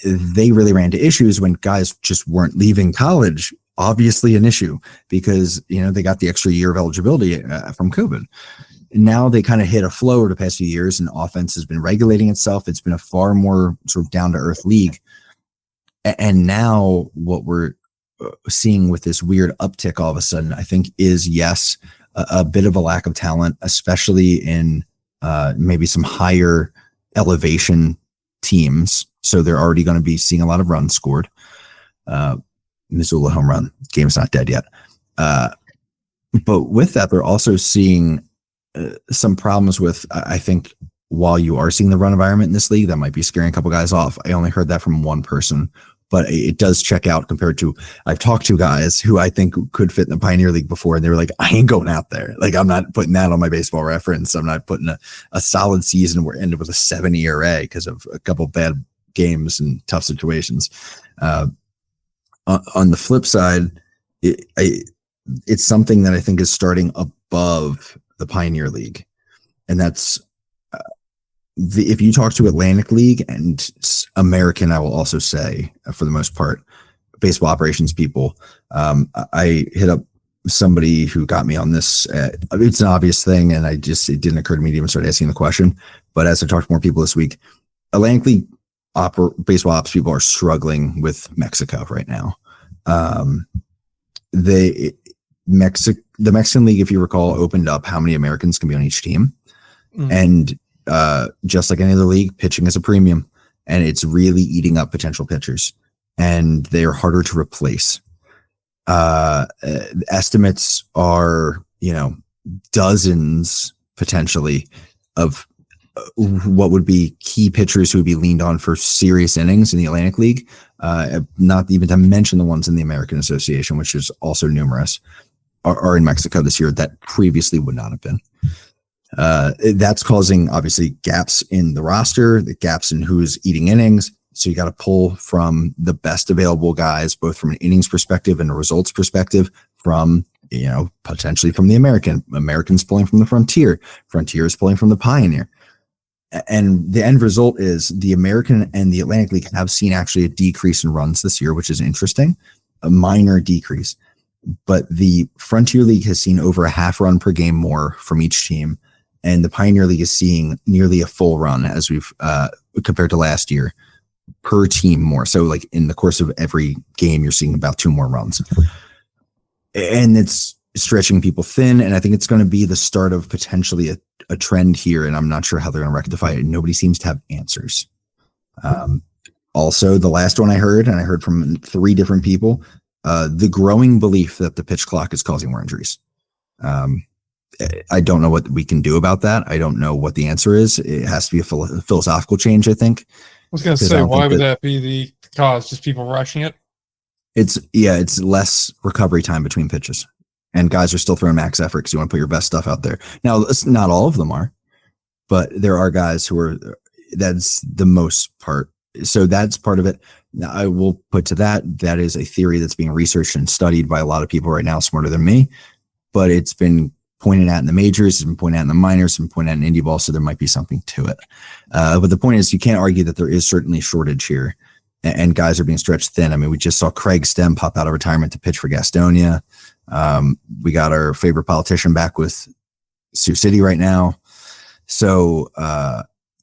They really ran into issues when guys just weren't leaving college. Obviously an issue because, they got the extra year of eligibility from COVID. Now they kind of hit a flow over the past few years and offense has been regulating itself. It's been a far more sort of down to earth league. And now what we're seeing with this weird uptick all of a sudden, I think is yes, a bit of a lack of talent, especially in maybe some higher elevation teams. So they're already going to be seeing a lot of runs scored. Missoula home run game's not dead yet. But with that, they're also seeing some problems with, I think, while you are seeing the run environment in this league, that might be scaring a couple guys off. I only heard that from one person but it does check out compared to, I've talked to guys who I think could fit in the Pioneer League before, and they were like, I ain't going out there. Like, I'm not putting that on my Baseball Reference. I'm not putting a solid season where it ended with a 7 ERA because of a couple bad games and tough situations. On the flip side, it's something that I think is starting above the Pioneer League, and that's if you talk to Atlantic League and American, I will also say, for the most part, baseball operations people, I hit up somebody who got me on this. It's an obvious thing, and it didn't occur to me to even start asking the question. But as I talked to more people this week, Atlantic League baseball ops people are struggling with Mexico right now. The Mexican League, if you recall, opened up how many Americans can be on each team, and just like any other league, pitching is a premium, and it's really eating up potential pitchers, and they're harder to replace. Estimates are, dozens potentially of what would be key pitchers who would be leaned on for serious innings in the Atlantic League, not even to mention the ones in the American Association, which is also numerous, are in Mexico this year that previously would not have been. That's causing obviously gaps in the roster, the gaps in who's eating innings. So you got to pull from the best available guys, both from an innings perspective and a results perspective, from, potentially from the Americans pulling from the Frontier is pulling from the Pioneer. And the end result is the American and the Atlantic League have seen actually a decrease in runs this year, which is interesting, a minor decrease. But the Frontier League has seen over a half run per game more from each team. And the Pioneer League is seeing nearly a full run, as we've compared to last year, per team more. So like in the course of every game, you're seeing about 2 more runs. And it's stretching people thin. And I think it's going to be the start of potentially a trend here. And I'm not sure how they're going to rectify it. Nobody seems to have answers. Also, the last one I heard, and I heard from 3 different people, the growing belief that the pitch clock is causing more injuries. I don't know what we can do about that. I don't know what the answer is. It has to be a philosophical change, I think. I was going to say, why would that be the cause? Just people rushing it? It's less recovery time between pitches. And guys are still throwing max effort because you want to put your best stuff out there. Now, not all of them are, but there are guys who are, that's the most part. So that's part of it. Now, I will put to that is a theory that's being researched and studied by a lot of people right now, smarter than me, but it's been pointed at in the majors, it's been pointed at in the minors, it's been pointed at in indie ball, so there might be something to it. But the point is, you can't argue that there is certainly a shortage here, and guys are being stretched thin. I mean, we just saw Craig Stem pop out of retirement to pitch for Gastonia. We got our favorite politician back with Sioux City right now. So,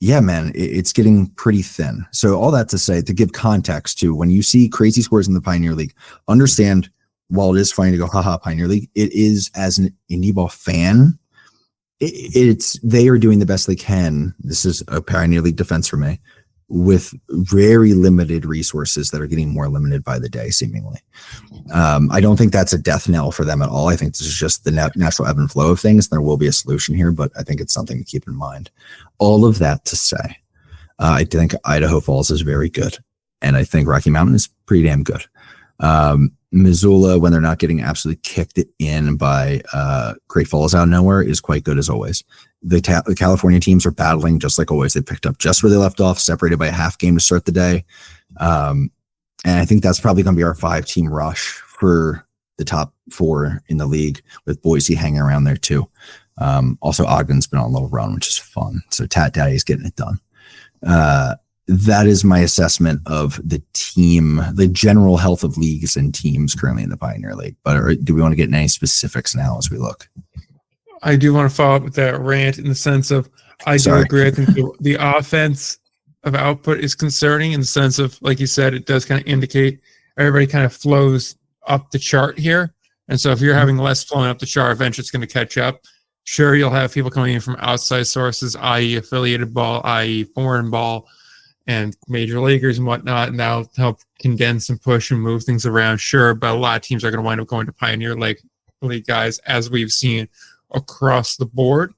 yeah, man, it's getting pretty thin. So all that to say, to give context to when you see crazy scores in the Pioneer League, understand, while it is funny to go, haha, Pioneer League, it is, as an indie ball fan, they are doing the best they can. This is a Pioneer League defense for me, with very limited resources that are getting more limited by the day, seemingly. I don't think that's a death knell for them at all. I think this is just the natural ebb and flow of things. There will be a solution here, but I think it's something to keep in mind. All of that to say, I think Idaho Falls is very good, and I think Rocky Mountain is pretty damn good. Missoula, when they're not getting absolutely kicked in by Great Falls out of nowhere, is quite good as always. The California teams are battling just like always. They picked up just where they left off, separated by a half game to start the day. And I think that's probably going to be our 5-team rush for the top 4 in the league, with Boise hanging around there too. Also, Ogden's been on a little run, which is fun. So Tat Daddy is getting it done. That is my assessment of the team, the general health of leagues and teams currently in the Pioneer League. But do we want to get in any specifics now as we look? I do want to follow up with that rant in the sense of, do agree. I think the offense of output is concerning in the sense of, like you said, it does kind of indicate everybody kind of flows up the chart here. And so if you're having less flowing up the chart, eventually it's going to catch up. Sure, you'll have people coming in from outside sources, i.e. affiliated ball, i.e. foreign ball, and major leaguers and whatnot, and that'll help condense and push and move things around. Sure, but a lot of teams are going to wind up going to Pioneer League guys, as we've seen across the board.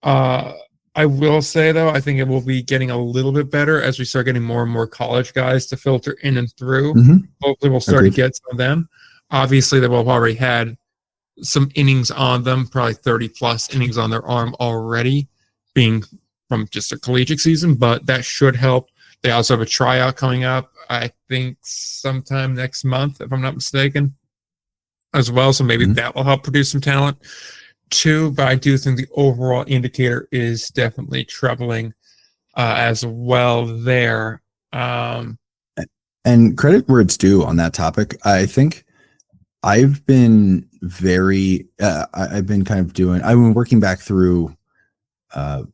I I will say, though, I think it will be getting a little bit better as we start getting more and more college guys to filter in and through. Hopefully, we'll start to get some of them. Obviously, they will have already had some innings on them, probably 30-plus innings on their arm already, being from just a collegiate season, but that should help. They also have a tryout coming up, I think, sometime next month, if I'm not mistaken, as well. So maybe that will help produce some talent too. But I do think the overall indicator is definitely troubling as well there. And credit where it's due on that topic. I think I've been I've been working back through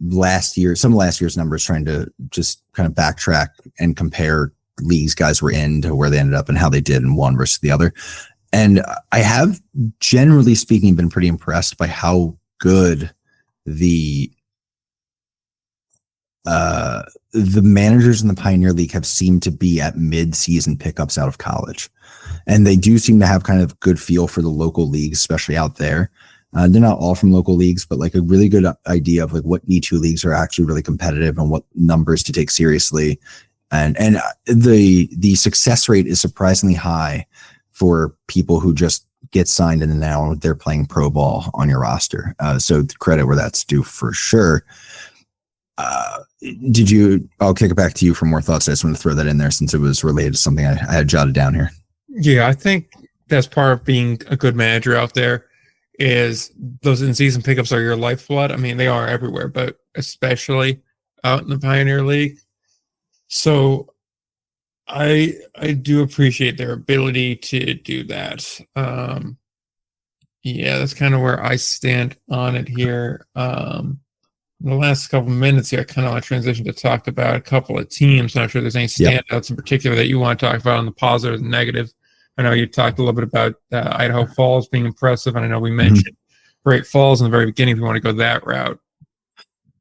last year, some of last year's numbers, trying to just kind of backtrack and compare leagues guys were in to where they ended up and how they did in one versus the other. And I have, generally speaking, been pretty impressed by how good the managers in the Pioneer League have seemed to be at mid-season pickups out of college. And they do seem to have kind of good feel for the local leagues, especially out there. They're not all from local leagues, but like a really good idea of like what D2 leagues are actually really competitive and what numbers to take seriously. And the success rate is surprisingly high for people who just get signed and now they're playing pro ball on your roster. So credit where that's due for sure. I'll kick it back to you for more thoughts. I just want to throw that in there since it was related to something I had jotted down here. Yeah, I think that's part of being a good manager out there is those in-season pickups are your lifeblood. I mean, they are everywhere, but especially out in the Pioneer League. So I do appreciate their ability to do that. Yeah, that's kind of where I stand on it here. In the last couple of minutes here, I kind of want to transition to talk about a couple of teams. Not sure there's any standouts in particular that you want to talk about on the positive and negative. I know you talked a little bit about Idaho Falls being impressive, and I know we mentioned Great Falls in the very beginning if you want to go that route.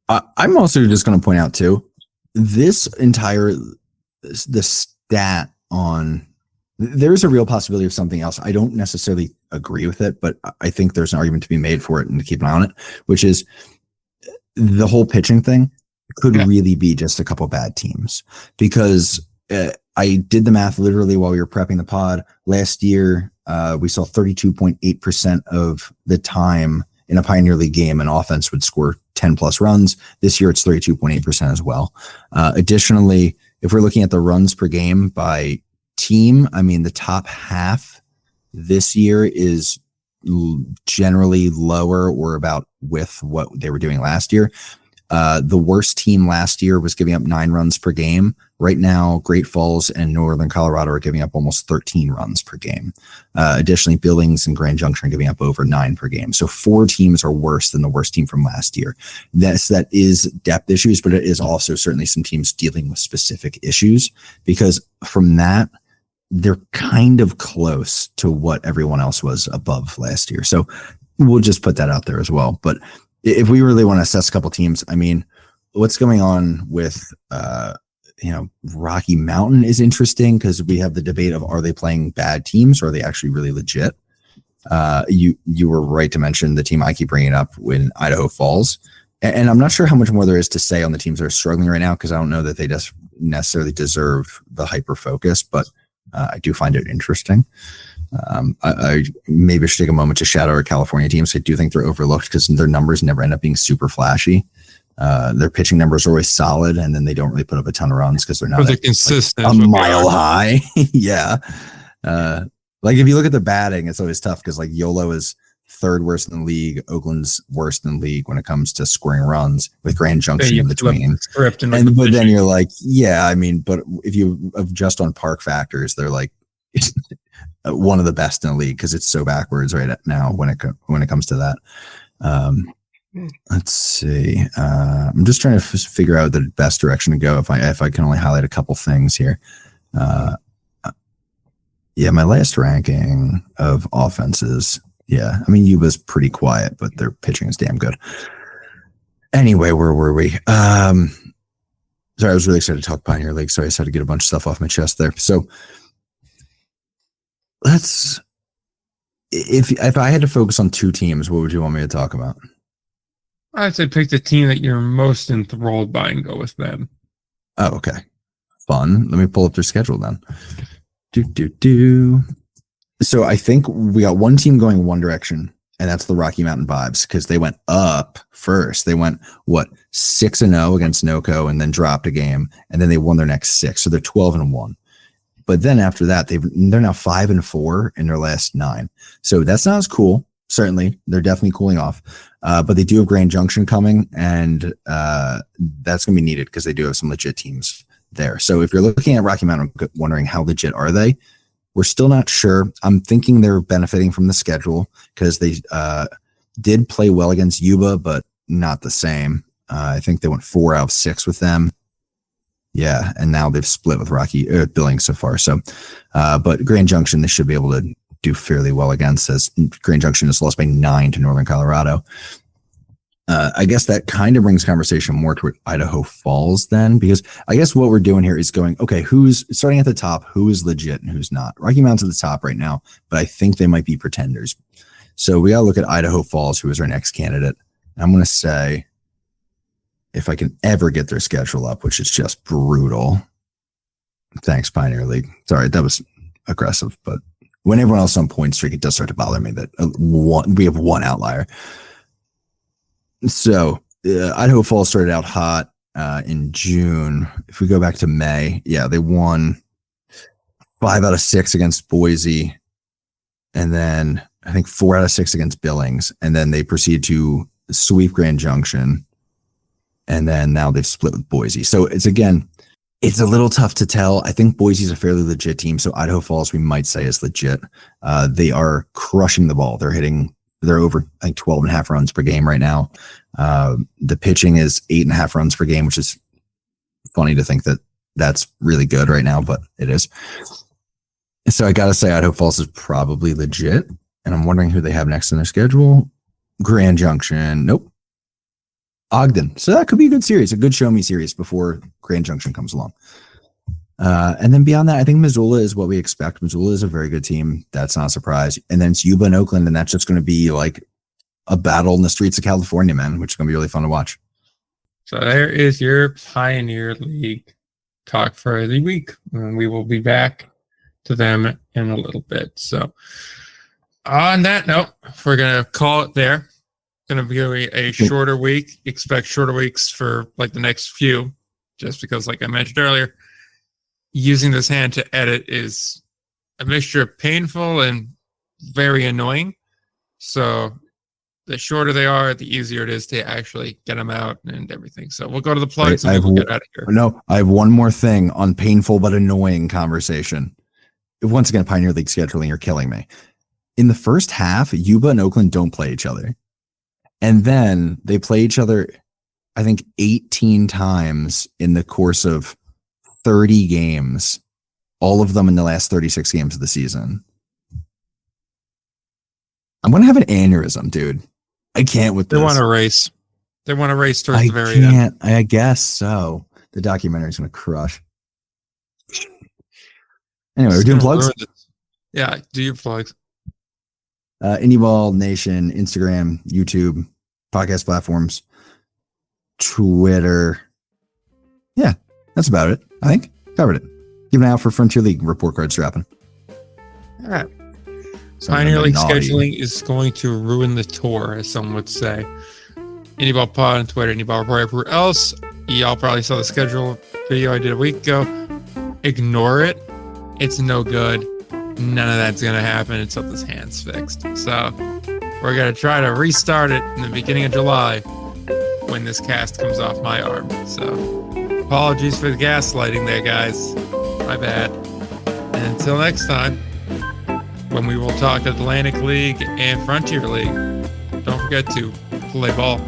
I'm also just going to point out, too, the stat on there's a real possibility of something else. I don't necessarily agree with it, but I think there's an argument to be made for it and to keep an eye on it, which is the whole pitching thing could really be just a couple bad teams because I did the math literally while we were prepping the pod. Last year, we saw 32.8% of the time in a Pioneer League game, an offense would score 10 plus runs. This year, it's 32.8% as well. Additionally, if we're looking at the runs per game by team, I mean, the top half this year is generally lower or about with what they were doing last year. The worst team last year was giving up 9 runs per game. Right now, Great Falls and Northern Colorado are giving up almost 13 runs per game. Additionally, Billings and Grand Junction are giving up over 9 per game. So 4 teams are worse than the worst team from last year. That is depth issues, but it is also certainly some teams dealing with specific issues because from that, they're kind of close to what everyone else was above last year. So we'll just put that out there as well. But if we really want to assess a couple teams, I mean, what's going on with, Rocky Mountain is interesting because we have the debate of are they playing bad teams or are they actually really legit? You were right to mention the team I keep bringing up in Idaho Falls. And I'm not sure how much more there is to say on the teams that are struggling right now because I don't know that they just necessarily deserve the hyper focus, but I do find it interesting. I maybe should take a moment to shout out our California teams. I do think they're overlooked because their numbers never end up being super flashy. Their pitching numbers are always solid, and then they don't really put up a ton of runs because they're not consistent, like a mile high. Yeah. Like if you look at the batting, it's always tough because like YOLO is 3rd worst in the league. Oakland's worst in the league when it comes to scoring runs with Grand Junction in between. But then you're like, yeah, I mean, but if you adjust on park factors, they're like one of the best in the league because it's so backwards right now when it comes to that. Let's see. I'm just trying to figure out the best direction to go if I can only highlight a couple things here. My last ranking of offenses. Yeah, I mean, Yuba's pretty quiet, but their pitching is damn good. Anyway, where were we? Sorry, I was really excited to talk Pioneer League, so I just had to get a bunch of stuff off my chest there. So if I had to focus on 2 teams, what would you want me to talk about? I'd say pick the team that you're most enthralled by and go with them. Oh, okay. Fun. Let me pull up their schedule then. So I think we got one team going one direction, and that's the Rocky Mountain Vibes, because they went up first. They went 6-0 against NoCo, and then dropped a game, and then they won their next 6. So they're 12-1. But then after that, they're now 5-4 in their last 9. So that's not as cool. Certainly, they're definitely cooling off. But they do have Grand Junction coming, and that's going to be needed because they do have some legit teams there. So if you're looking at Rocky Mountain, wondering how legit are they, we're still not sure. I'm thinking they're benefiting from the schedule because they did play well against Yuba, but not the same. I think they went 4 out of 6 with them. Yeah, and now they've split with Billings so far. So, but Grand Junction, they should be able to do fairly well against, as Grand Junction has lost by 9 to Northern Colorado. I guess that kind of brings conversation more toward Idaho Falls then, because I guess what we're doing here is going, okay, who's starting at the top, who is legit and who's not. Rocky Mountain's at the top right now, but I think they might be pretenders. So we got to look at Idaho Falls, who is our next candidate. And I'm going to say, if I can ever get their schedule up, which is just brutal. Thanks, Pioneer League. Sorry, that was aggressive, but when everyone else on point streak, it does start to bother me that we have one outlier. So Idaho Falls started out hot in June. If we go back to May, they won 5 out of 6 against Boise, and then I think 4 out of 6 against Billings, and then they proceeded to sweep Grand Junction, and then now they've split with Boise. So it's a little tough to tell. I think Boise's a fairly legit team, so Idaho Falls we might say is legit. They are crushing the ball. They're over, I think, 12.5 runs per game right now. The pitching is 8.5 runs per game, which is funny to think that that's really good right now, but it is. So I got to say Idaho Falls is probably legit, and I'm wondering who they have next in their schedule. Grand Junction. Nope. Ogden. So that could be a good series, a good show me series before Grand Junction comes along. And then beyond that, I think Missoula is what we expect. Missoula is a very good team. That's not a surprise. And then it's Yuba and Oakland, and that's just going to be like a battle in the streets of California, man, which is going to be really fun to watch. So there is your Pioneer League talk for the week. And we will be back to them in a little bit. So on that note, we're going to call it there. Going to be a shorter week. Expect shorter weeks for like the next few, just because, like I mentioned earlier, using this hand to edit is a mixture of painful and very annoying. So the shorter they are, the easier it is to actually get them out and everything. So we'll go to the plugs and we'll get out of here. No, I have one more thing on painful but annoying conversation. Once again, Pioneer League scheduling, you're killing me. In the first half, Yuba and Oakland don't play each other. And then they play each other, I think, 18 times in the course of 30 games, all of them in the last 36 games of the season. I'm going to have an aneurysm, dude. I can't with this. They want to race. They want to race towards the very end. I guess so. The documentary is going to crush. Anyway, we're doing plugs? Yeah, do your plugs. Indie Ball Nation, Instagram, YouTube, podcast platforms, Twitter. Yeah, that's about it. I think covered it. Keep an eye out for Frontier League report cards dropping. All right. Pioneer League scheduling is going to ruin the tour, as some would say. Indie Ball Pod on Twitter, Indie Ball Report, everywhere else. Y'all probably saw the schedule video I did a week ago. Ignore it. It's no good. None of that's going to happen until this hand's fixed. So we're going to try to restart it in the beginning of July when this cast comes off my arm. So apologies for the gaslighting there, guys. My bad. And until next time, when we will talk Atlantic League and Frontier League, don't forget to play ball.